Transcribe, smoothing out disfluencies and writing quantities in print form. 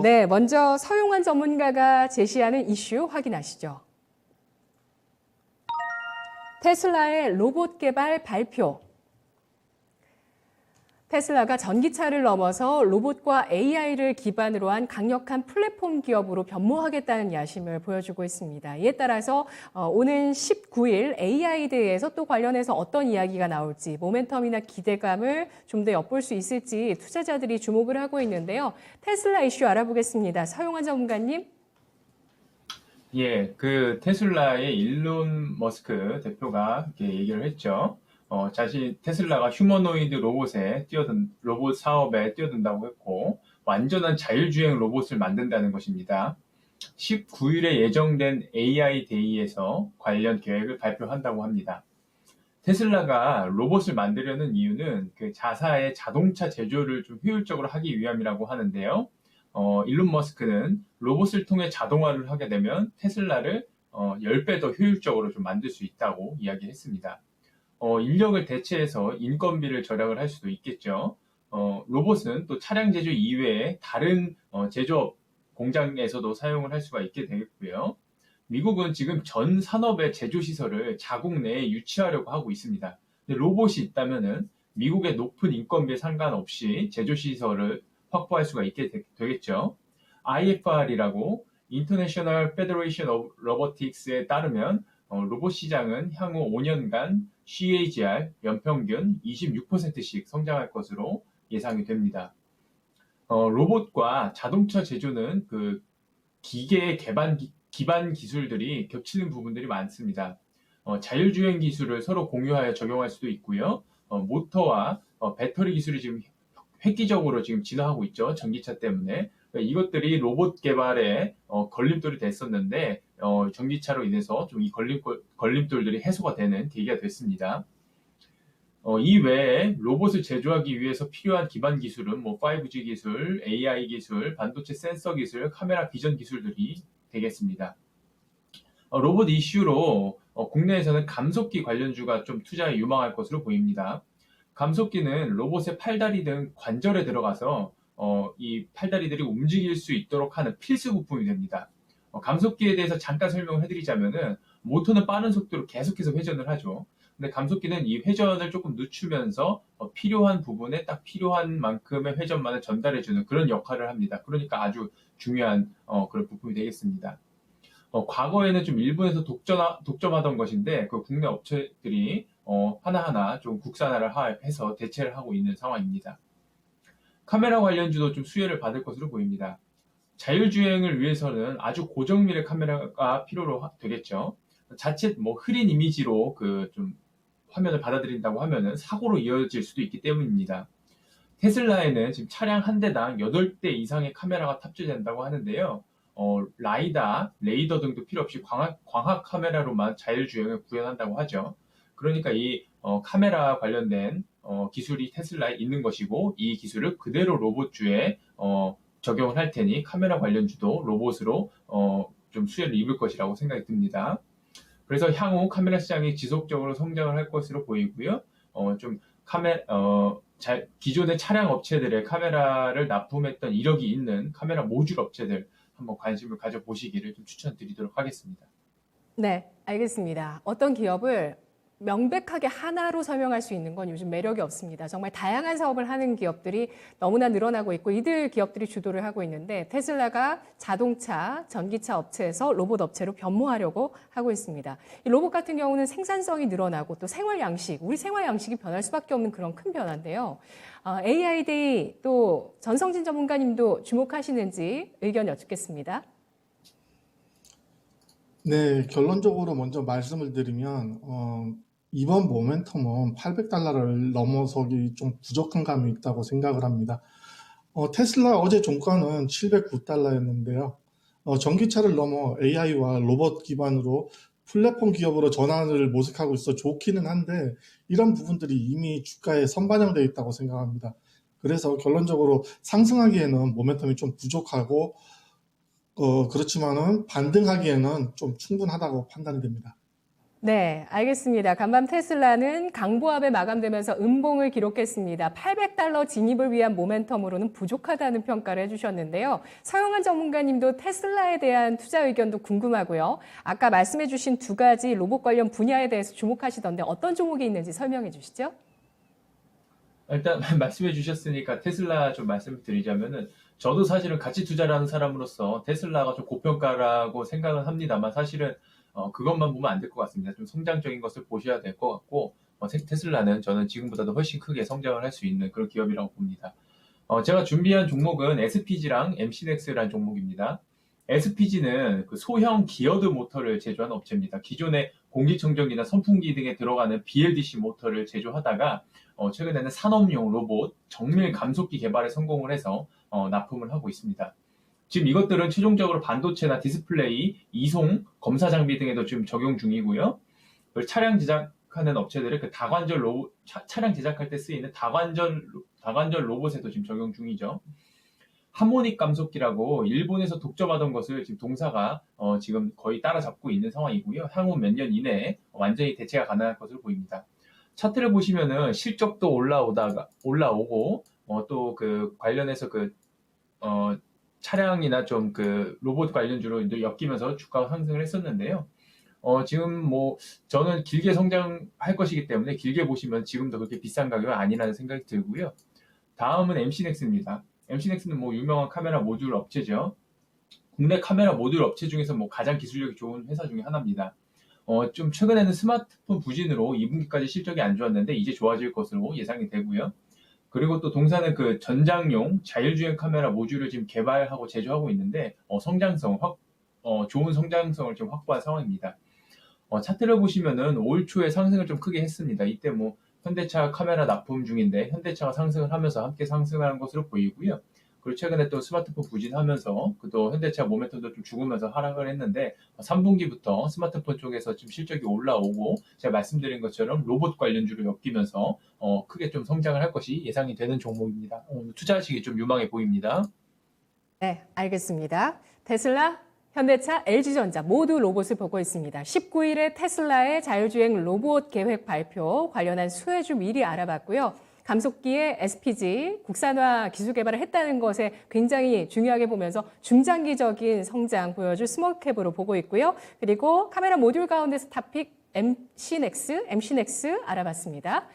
네, 먼저 서용환 전문가가 제시하는 이슈 확인하시죠. 테슬라의 로봇 개발 발표. 테슬라가 전기차를 넘어서 로봇과 AI를 기반으로 한 강력한 플랫폼 기업으로 변모하겠다는 야심을 보여주고 있습니다. 이에 따라서 오는 19일 AI대회에서 또 관련해서 어떤 이야기가 나올지, 모멘텀이나 기대감을 좀 더 엿볼 수 있을지 투자자들이 주목을 하고 있는데요. 테슬라 이슈 알아보겠습니다. 서용환 전문가님. 예, 그 테슬라의 일론 머스크 대표가 이렇게 얘기를 했죠. 테슬라가 휴머노이드 로봇 사업에 뛰어든다고 했고, 완전한 자율주행 로봇을 만든다는 것입니다. 19일에 예정된 AI 데이에서 관련 계획을 발표한다고 합니다. 테슬라가 로봇을 만들려는 이유는 그 자사의 자동차 제조를 좀 효율적으로 하기 위함이라고 하는데요. 일론 머스크는 로봇을 통해 자동화를 하게 되면 테슬라를 10배 더 효율적으로 좀 만들 수 있다고 이야기했습니다. 인력을 대체해서 인건비를 절약을 할 수도 있겠죠. 로봇은 또 차량 제조 이외에 다른 제조업 공장에서도 사용을 할 수가 있게 되겠고요. 미국은 지금 전 산업의 제조 시설을 자국 내에 유치하려고 하고 있습니다. 근데 로봇이 있다면은 미국의 높은 인건비에 상관없이 제조 시설을 확보할 수가 있게 되겠죠. IFR이라고 International Federation of Robotics에 따르면 로봇 시장은 향후 5년간 CAGR 연평균 26%씩 성장할 것으로 예상이 됩니다. 로봇과 자동차 제조는 그 기계 기반 기술들이 겹치는 부분들이 많습니다. 자율주행 기술을 서로 공유하여 적용할 수도 있고요. 모터와 배터리 기술이 지금 획기적으로 지금 진화하고 있죠. 전기차 때문에. 이것들이 로봇 개발에 걸림돌이 됐었는데 전기차로 인해서 좀 이 걸림돌들이 해소가 되는 계기가 됐습니다. 이 외에 로봇을 제조하기 위해서 필요한 기반 기술은 5G 기술, AI 기술, 반도체 센서 기술, 카메라 비전 기술들이 되겠습니다. 로봇 이슈로 국내에서는 감속기 관련주가 좀 투자에 유망할 것으로 보입니다. 감속기는 로봇의 팔다리 등 관절에 들어가서 이 팔다리들이 움직일 수 있도록 하는 필수 부품이 됩니다. 감속기에 대해서 잠깐 설명을 해드리자면은 모터는 빠른 속도로 계속해서 회전을 하죠. 근데 감속기는 이 회전을 조금 늦추면서 필요한 부분에 딱 필요한 만큼의 회전만을 전달해주는 그런 역할을 합니다. 그러니까 아주 중요한 그런 부품이 되겠습니다. 과거에는 좀 일본에서 독점하던 것인데 그 국내 업체들이 하나하나 좀 국산화를 해서 대체를 하고 있는 상황입니다. 카메라 관련주도 좀 수혜를 받을 것으로 보입니다. 자율주행을 위해서는 아주 고정밀의 카메라가 필요로 되겠죠. 자칫 흐린 이미지로 그 좀 화면을 받아들인다고 하면은 사고로 이어질 수도 있기 때문입니다. 테슬라에는 지금 차량 한 대당 8대 이상의 카메라가 탑재된다고 하는데요. 라이다, 레이더 등도 필요 없이 광학 카메라로만 자율주행을 구현한다고 하죠. 그러니까 이 카메라 관련된 기술이 테슬라에 있는 것이고 이 기술을 그대로 로봇주에 적용을 할 테니 카메라 관련주도 로봇으로 좀 수혜를 입을 것이라고 생각이 듭니다. 그래서 향후 카메라 시장이 지속적으로 성장을 할 것으로 보이고요. 기존의 차량 업체들의 카메라를 납품했던 이력이 있는 카메라 모듈 업체들 한번 관심을 가져보시기를 좀 추천드리도록 하겠습니다. 네, 알겠습니다. 어떤 기업을 명백하게 하나로 설명할 수 있는 건 요즘 매력이 없습니다. 정말 다양한 사업을 하는 기업들이 너무나 늘어나고 있고 이들 기업들이 주도를 하고 있는데 테슬라가 자동차, 전기차 업체에서 로봇 업체로 변모하려고 하고 있습니다. 이 로봇 같은 경우는 생산성이 늘어나고 또 우리 생활 양식이 변할 수밖에 없는 그런 큰 변화인데요. AI데이 또 전성진 전문가님도 주목하시는지 의견 여쭙겠습니다. 네, 결론적으로 먼저 말씀을 드리면 이번 모멘텀은 $800를 넘어서기 좀 부족한 감이 있다고 생각을 합니다. 테슬라 어제 종가는 $709였는데요. 전기차를 넘어 AI와 로봇 기반으로 플랫폼 기업으로 전환을 모색하고 있어 좋기는 한데 이런 부분들이 이미 주가에 선반영되어 있다고 생각합니다. 그래서 결론적으로 상승하기에는 모멘텀이 좀 부족하고 그렇지만은 반등하기에는 좀 충분하다고 판단이 됩니다. 네, 알겠습니다. 간밤 테슬라는 강보합에 마감되면서 음봉을 기록했습니다. $800 진입을 위한 모멘텀으로는 부족하다는 평가를 해주셨는데요. 서영한 전문가님도 테슬라에 대한 투자 의견도 궁금하고요. 아까 말씀해 주신 두 가지 로봇 관련 분야에 대해서 주목하시던데 어떤 종목이 있는지 설명해 주시죠. 일단 말씀해 주셨으니까 테슬라 좀 말씀드리자면은 저도 사실은 가치 투자를 하는 사람으로서 테슬라가 좀 고평가라고 생각은 합니다만 사실은 그것만 보면 안 될 것 같습니다. 좀 성장적인 것을 보셔야 될 것 같고 테슬라는 저는 지금보다도 훨씬 크게 성장을 할 수 있는 그런 기업이라고 봅니다. 제가 준비한 종목은 SPG랑 MC넥스라는 종목입니다. SPG는 그 소형 기어드 모터를 제조하는 업체입니다. 기존의 공기청정기나 선풍기 등에 들어가는 BLDC 모터를 제조하다가 최근에는 산업용 로봇 정밀 감속기 개발에 성공을 해서 납품을 하고 있습니다. 지금 이것들은 최종적으로 반도체나 디스플레이, 이송, 검사 장비 등에도 지금 적용 중이고요. 그리고 차량 제작하는 업체들의 그 다관절 로봇, 차량 제작할 때 쓰이는 다관절 로봇에도 지금 적용 중이죠. 하모닉 감속기라고 일본에서 독점하던 것을 지금 동사가 지금 거의 따라잡고 있는 상황이고요. 향후 몇 년 이내에 완전히 대체가 가능할 것으로 보입니다. 차트를 보시면은 실적도 올라오고 또 그 관련해서 차량이나 좀 그 로봇 관련주로 엮이면서 주가가 상승을 했었는데요. 지금 뭐 저는 길게 성장할 것이기 때문에 길게 보시면 지금도 그렇게 비싼 가격은 아니라는 생각이 들고요. 다음은 MC넥스입니다. MC넥스는 뭐 유명한 카메라 모듈 업체죠. 국내 카메라 모듈 업체 중에서 뭐 가장 기술력이 좋은 회사 중에 하나입니다. 좀 최근에는 스마트폰 부진으로 2분기까지 실적이 안 좋았는데 이제 좋아질 것으로 예상이 되고요. 그리고 또 동사는 그 전장용 자율주행 카메라 모듈을 지금 개발하고 제조하고 있는데 좋은 성장성을 좀 확보한 상황입니다. 차트를 보시면은 올 초에 상승을 좀 크게 했습니다. 이때 뭐 현대차 카메라 납품 중인데 현대차가 상승을 하면서 함께 상승하는 것으로 보이고요. 그리고 최근에 또 스마트폰 부진하면서 또 현대차 모멘텀도 좀 죽으면서 하락을 했는데 3분기부터 스마트폰 쪽에서 지금 실적이 올라오고 제가 말씀드린 것처럼 로봇 관련주로 엮이면서 크게 좀 성장을 할 것이 예상이 되는 종목입니다. 투자하시기 좀 유망해 보입니다. 네, 알겠습니다. 테슬라, 현대차, LG전자 모두 로봇을 보고 있습니다. 19일에 테슬라의 자율주행 로봇 계획 발표 관련한 수혜주 미리 알아봤고요. 감속기의 SPG 국산화 기술 개발을 했다는 것에 굉장히 중요하게 보면서 중장기적인 성장 보여줄 스몰캡으로 보고 있고요. 그리고 카메라 모듈 가운데서 탑픽 MC넥스 알아봤습니다.